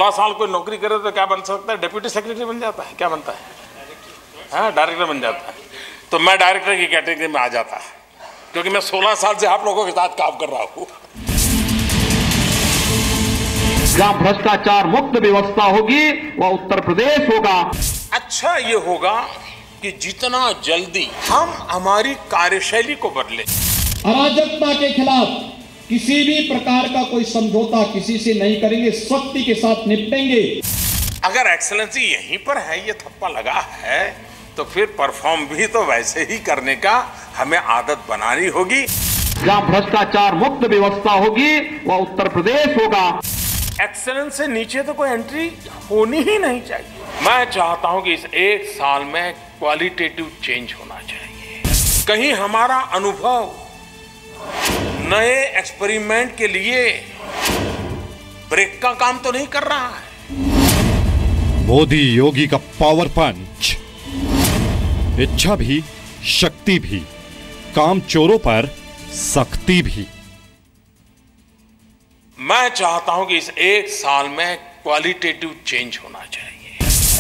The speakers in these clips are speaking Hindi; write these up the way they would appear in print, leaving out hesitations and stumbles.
16 साल कोई नौकरी करे तो क्या बन सकता है? डिप्यूटी सेक्रेटरी बन जाता है, क्या बनता है? हाँ, डायरेक्टर बन जाता है। तो मैं डायरेक्टर की कैटेगरी में आ जाता है, क्योंकि मैं 16 साल से आप लोगों के साथ काम कर रहा हूं। जहां भ्रष्टाचार मुक्त व्यवस्था होगी वह उत्तर प्रदेश होगा। अच्छा ये होगा कि जितना जल्दी हम हमारी कार्यशैली को बदले, अराजकता के खिलाफ किसी भी प्रकार का कोई समझौता किसी से नहीं करेंगे, सख्ती के साथ निपटेंगे। अगर एक्सेलेंसी यहीं पर है, ये थप्पा लगा है, तो फिर परफॉर्म भी तो वैसे ही करने का हमें आदत बनानी होगी। जहां भ्रष्टाचार मुक्त व्यवस्था होगी वह उत्तर प्रदेश होगा। एक्सेलेंस से नीचे तो कोई एंट्री होनी ही नहीं चाहिए। मैं चाहता हूं कि इस 1 साल में क्वालिटेटिव चेंज होना चाहिए। कहीं हमारा अनुभव नए एक्सपेरिमेंट के लिए ब्रेक का काम तो नहीं कर रहा है। मोदी योगी का पावर पंच, इच्छा भी शक्ति भी, काम चोरों पर सख्ती भी। मैं चाहता हूं कि इस 1 साल में क्वालिटेटिव चेंज होना चाहिए।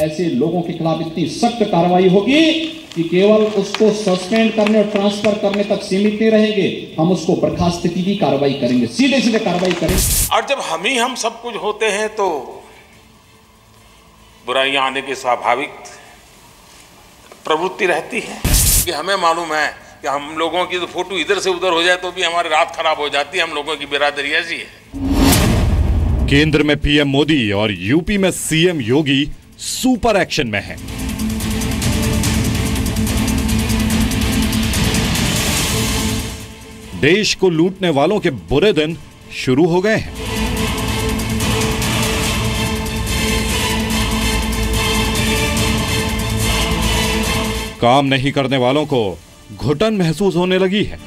ऐसे लोगों के खिलाफ इतनी सख्त कार्रवाई होगी कि केवल उसको सस्पेंड करने और ट्रांसफर करने तक सीमित नहीं रहेंगे, हम उसको बर्खास्तगी की कार्रवाई करेंगे, सीधे सीधे कार्रवाई करेंगे। और जब हम सब कुछ होते हैं तो बुराइयां आने की स्वाभाविक प्रवृत्ति रहती है। कि हमें मालूम है कि हम लोगों की तो फोटो इधर से उधर हो जाए तो भी हमारी रात खराब हो जाती है। हम लोगों की बिरादरी ऐसी है। केंद्र में पीएम मोदी और यूपी में सीएम योगी सुपर एक्शन में हैं। देश को लूटने वालों के बुरे दिन शुरू हो गए हैं। काम नहीं करने वालों को घुटन महसूस होने लगी है।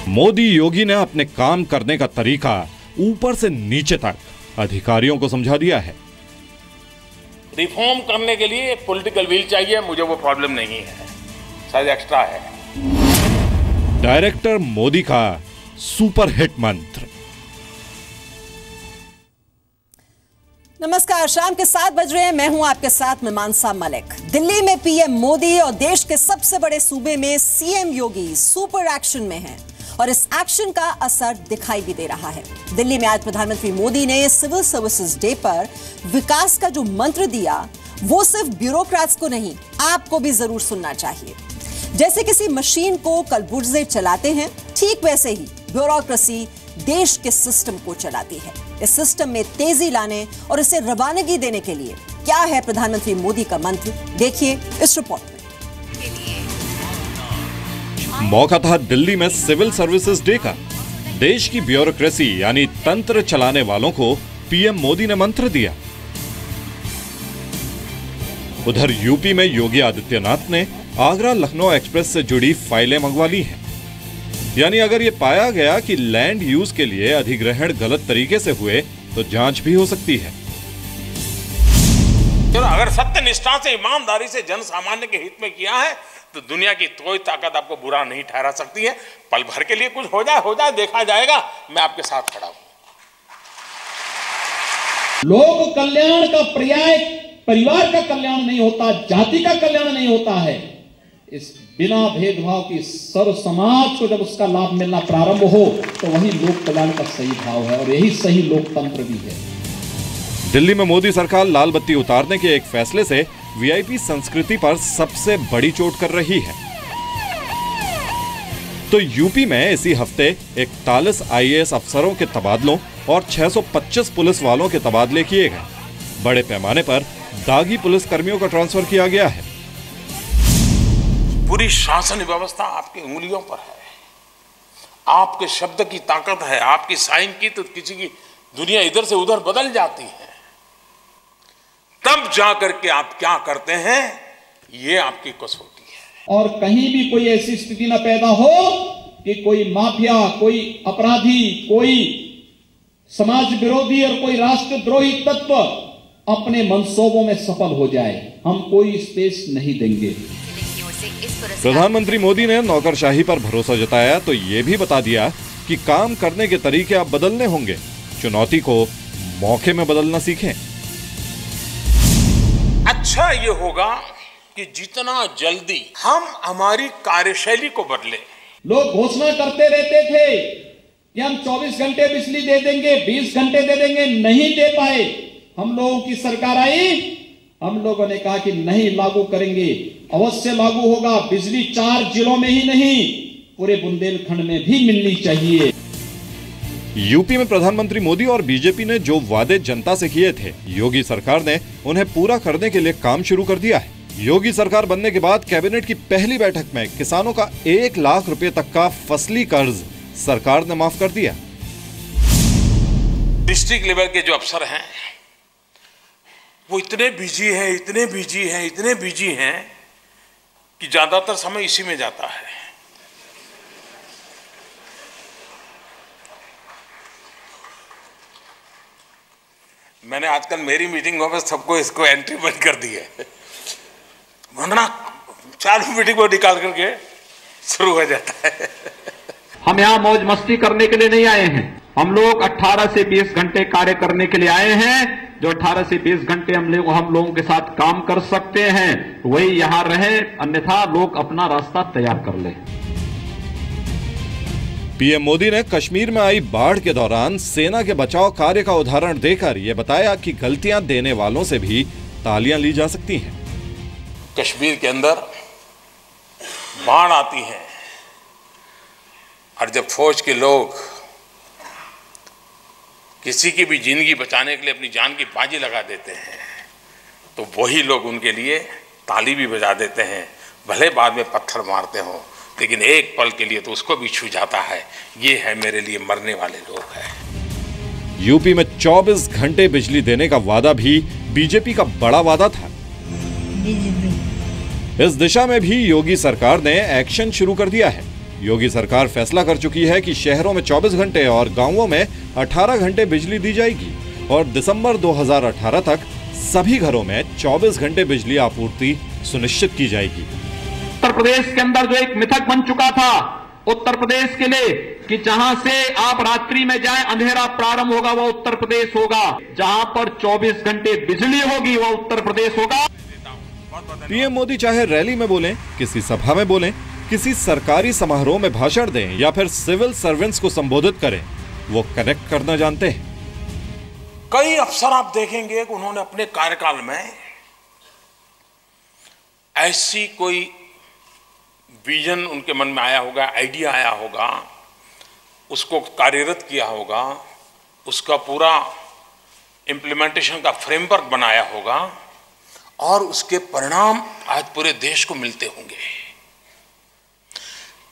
मोदी योगी ने अपने काम करने का तरीका ऊपर से नीचे तक अधिकारियों को समझा दिया है। रिफॉर्म करने के लिए पॉलिटिकल विल चाहिए, मुझे वो प्रॉब्लम नहीं है, शायद एक्स्ट्रा है। डायरेक्टर मोदी का सुपर हिट मंत्र। नमस्कार, शाम के 7 बज रहे हैं। मैं हूं आपके साथ मीमांसा मलिक। दिल्ली में पीएम मोदी और देश के सबसे बड़े सूबे में सीएम योगी सुपर एक्शन में हैं और इस एक्शन का असर दिखाई भी दे रहा है। दिल्ली में आज प्रधानमंत्री मोदी ने सिविल सर्विसेज डे पर विकास का जो मंत्र दिया वो सिर्फ ब्यूरोक्रेट्स को नहीं, आपको भी जरूर सुनना चाहिए। जैसे किसी मशीन को कलपुर्जे चलाते हैं, ठीक वैसे ही ब्यूरोक्रेसी देश के सिस्टम को चलाती है। इस सिस्टम में तेजी लाने और इसे रवानगी देने के लिए क्या है प्रधानमंत्री मोदी का मंत्र, देखिए इस रिपोर्ट में। मौका था दिल्ली में सिविल सर्विसेज डे का। देश की ब्यूरोक्रेसी यानी तंत्र चलाने वालों को पीएम मोदी ने मंत्र दिया। उधर यूपी में योगी आदित्यनाथ ने आगरा लखनऊ एक्सप्रेस से जुड़ी फाइलें मंगवा ली हैं। यानी अगर ये पाया गया कि लैंड यूज के लिए अधिग्रहण गलत तरीके से हुए तो जांच भी हो सकती है। चलो, अगर सत्य निष्ठा से, ईमानदारी से जन सामान्य के हित में किया है तो दुनिया की कोई ताकत आपको बुरा नहीं ठहरा सकती है। पल भर के लिए कुछ हो जाए देखा जाएगा। मैं आपके साथ खड़ा हूं। लोक कल्याण का पर्याय परिवार का कल्याण नहीं होता, जाति का कल्याण नहीं होता है। इस बिना भेदभाव की सर्व समाज को जब उसका लाभ मिलना प्रारंभ हो तो वही लोक कल्याण का सही भाव है और यही सही लोकतंत्र भी है। दिल्ली में मोदी सरकार लाल बत्ती उतारने के एक फैसले से वीआईपी संस्कृति पर सबसे बड़ी चोट कर रही है। तो यूपी में इसी हफ्ते 41 आईएएस अफसरों के तबादलों और 625 पुलिस वालों के तबादले किए गए। बड़े पैमाने पर दागी पुलिस कर्मियों का ट्रांसफर किया गया है। पूरी शासन व्यवस्था आपकी उंगलियों पर है। आपके शब्द की ताकत है, आपकी साइन की तो किसी की दुनिया इधर से उधर बदल जाती है। तब जाकर के आप क्या करते हैं, ये आपकी कसौटी है। और कहीं भी कोई ऐसी स्थिति न पैदा हो कि कोई माफिया, कोई अपराधी, कोई समाज विरोधी और कोई राष्ट्रद्रोही तत्व अपने मंसूबों में सफल हो जाए, हम कोई स्पेस नहीं देंगे। से इस पुरस्कार। प्रधानमंत्री मोदी ने नौकरशाही पर भरोसा जताया तो ये भी बता दिया कि काम करने के तरीके अब बदलने होंगे, चुनौती को मौके में बदलना सीखें। अच्छा ये होगा कि जितना जल्दी हम हमारी कार्यशैली को बदले। लोग घोषणा करते रहते थे कि हम 24 घंटे बिजली दे देंगे, 20 घंटे दे देंगे, नहीं दे पाए। हम लोगों की सरकार आई, हम लोगों ने कहा कि नहीं, लागू करेंगे, अवश्य लागू होगा। बिजली 4 जिलों में ही नहीं, पूरे बुंदेलखंड में भी मिलनी चाहिए। यूपी में प्रधानमंत्री मोदी और बीजेपी ने जो वादे जनता से किए थे, योगी सरकार ने उन्हें पूरा करने के लिए काम शुरू कर दिया है। योगी सरकार बनने के बाद कैबिनेट की पहली बैठक में किसानों का 1 लाख रुपए तक का फसली कर्ज सरकार ने माफ कर दिया। डिस्ट्रिक्ट लेवल के जो अफसर हैं वो इतने बिजी हैं कि ज्यादातर समय इसी में जाता है। मैंने आजकल मेरी मीटिंगों में सबको इसको एंट्री बंद कर दी है, वरना चालू मीटिंग को निकाल करके शुरू हो जाता है। हम यहाँ मौज मस्ती करने के लिए नहीं आए हैं। हम लोग 18 से 20 घंटे कार्य करने के लिए आए हैं। जो 18 से 20 घंटे हम लोगों के साथ काम कर सकते हैं वही यहाँ रहे, अन्यथा लोग अपना रास्ता तैयार कर लें। पीएम मोदी ने कश्मीर में आई बाढ़ के दौरान सेना के बचाव कार्य का उदाहरण देकर यह बताया कि गलतियां देने वालों से भी तालियां ली जा सकती हैं। कश्मीर के अंदर बाढ़ आती है और जब फौज के लोग किसी की भी जिंदगी बचाने के लिए अपनी जान की बाजी लगा देते हैं तो वही लोग उनके लिए ताली भी बजा देते हैं, भले बाद में पत्थर मारते हो, लेकिन एक पल के लिए तो उसको भी छू जाता है। ये है मेरे लिए मरने वाले लोग हैं। यूपी में 24 घंटे बिजली देने का वादा भी बीजेपी का बड़ा वादा था। इस दिशा में भी योगी सरकार ने एक्शन शुरू कर दिया है। योगी सरकार फैसला कर चुकी है कि शहरों में 24 घंटे और गांवों में 18 घंटे बिजली दी जाएगी और दिसंबर 2018 तक सभी घरों में 24 घंटे बिजली आपूर्ति सुनिश्चित की जाएगी। उत्तर प्रदेश के अंदर जो एक मिथक बन चुका था उत्तर प्रदेश के लिए कि जहां से आप रात्रि में जाएं अंधेरा प्रारंभ होगा वह उत्तर प्रदेश होगा, जहां पर 24 घंटे बिजली होगी वह उत्तर प्रदेश होगा। पीएम मोदी चाहे रैली में बोलें, किसी सभा में बोलें, किसी सरकारी समारोह में भाषण दें या फिर सिविल सर्वेंट्स को संबोधित करें, वो कनेक्ट करना जानते हैं। कई अफसर आप देखेंगे कि उन्होंने अपने कार्यकाल में ऐसी कोई विजन उनके मन में आया होगा, आइडिया आया होगा, उसको कार्यरत किया होगा, उसका पूरा इम्प्लीमेंटेशन का फ्रेमवर्क बनाया होगा और उसके परिणाम आज पूरे देश को मिलते होंगे।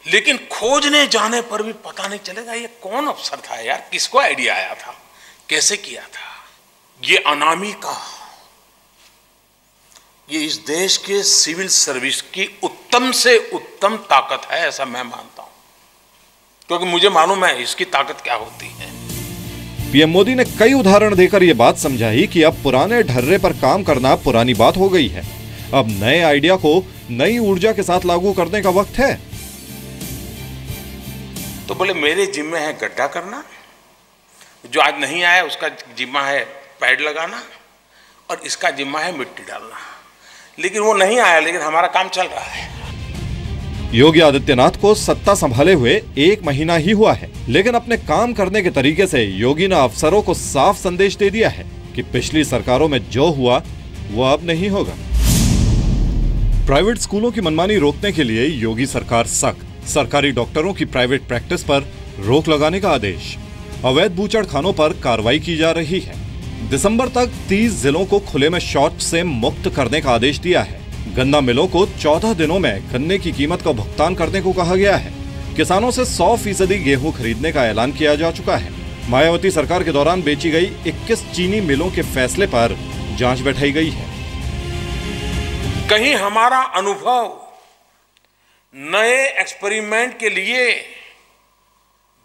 लेकिन खोजने जाने पर भी पता नहीं चलेगा ये कौन अफसर था यार, किसको आइडिया आया था, कैसे किया था। ये अनामिका, ये इस देश के सिविल सर्विस की उत्तम से उत्तम ताकत है, ऐसा मैं मानता हूं, क्योंकि मुझे मालूम है इसकी ताकत क्या होती है। पीएम मोदी ने कई उदाहरण देकर यह बात समझाई कि अब पुराने ढर्रे पर काम करना पुरानी बात हो गई है। अब नए आइडिया को नई ऊर्जा के साथ लागू करने का वक्त है। तो बोले मेरे जिम्मे है गड्ढा करना, जो आज नहीं आया उसका जिम्मा है पैड लगाना और इसका जिम्मा है मिट्टी डालना। लेकिन वो नहीं आया, लेकिन हमारा काम चल रहा है। योगी आदित्यनाथ को सत्ता संभाले हुए 1 महीना ही हुआ है, लेकिन अपने काम करने के तरीके से योगी ने अफसरों को साफ संदेश दे दिया है कि पिछली सरकारों में जो हुआ वो अब नहीं होगा। प्राइवेट स्कूलों की मनमानी रोकने के लिए योगी सरकार सख्त, सरकारी डॉक्टरों की प्राइवेट प्रैक्टिस पर रोक लगाने का आदेश, अवैध बूचड़खानों पर कार्रवाई की जा रही है। दिसंबर तक 30 जिलों को खुले में शौच से मुक्त करने का आदेश दिया है। गन्ना मिलों को 14 दिनों में गन्ने की कीमत का भुगतान करने को कहा गया है। किसानों से 100% गेहूं खरीदने का ऐलान किया जा चुका है। मायावती सरकार के दौरान बेची गई 21 चीनी मिलों के फैसले पर जांच बैठाई गई है। कहीं हमारा अनुभव नए एक्सपेरिमेंट के लिए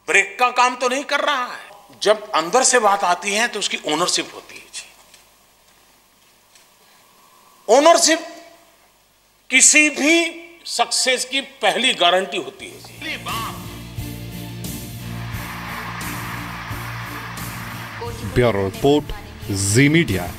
ब्रेक का काम तो नहीं कर रहा है। जब अंदर से बात आती है तो उसकी ओनरशिप होती है जी। ओनरशिप किसी भी सक्सेस की पहली गारंटी होती है जी। ब्यूरो रिपोर्ट, जी मीडिया।